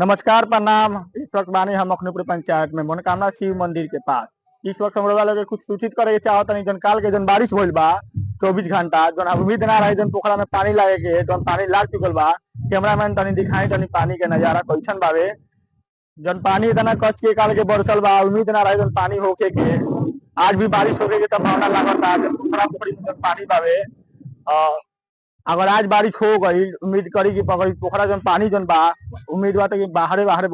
नमस्कार प्रणाम। इस वक्त बानी हम अखनूपुर पंचायत में मनोकामना शिव मंदिर के पास। इस वक्त हम लोग के कुछ सूचित करे के चाहत नहीं। जन काल के जन बारिश होइल बा 24 घंटा जन उम्मीद ना रही जन पोखरा में पानी लागे के जन पानी लाग चुकल बा। कैमरामैन तनी दिखाई तनी पानी के नजारा कैसन बावे। जन पानी इतना कच के काल के बरसल बा, उम्मीद ना रही जन पानी होके के आज भी बारिश होके के संभावना लागता। जन पोखरा पोखरी में जन पानी बावे, अगर आज बारिश हो गई उम्मीद करी कि पोखरा जन पानी जन बा, उम्मीद बा कि बाहरे बाहरे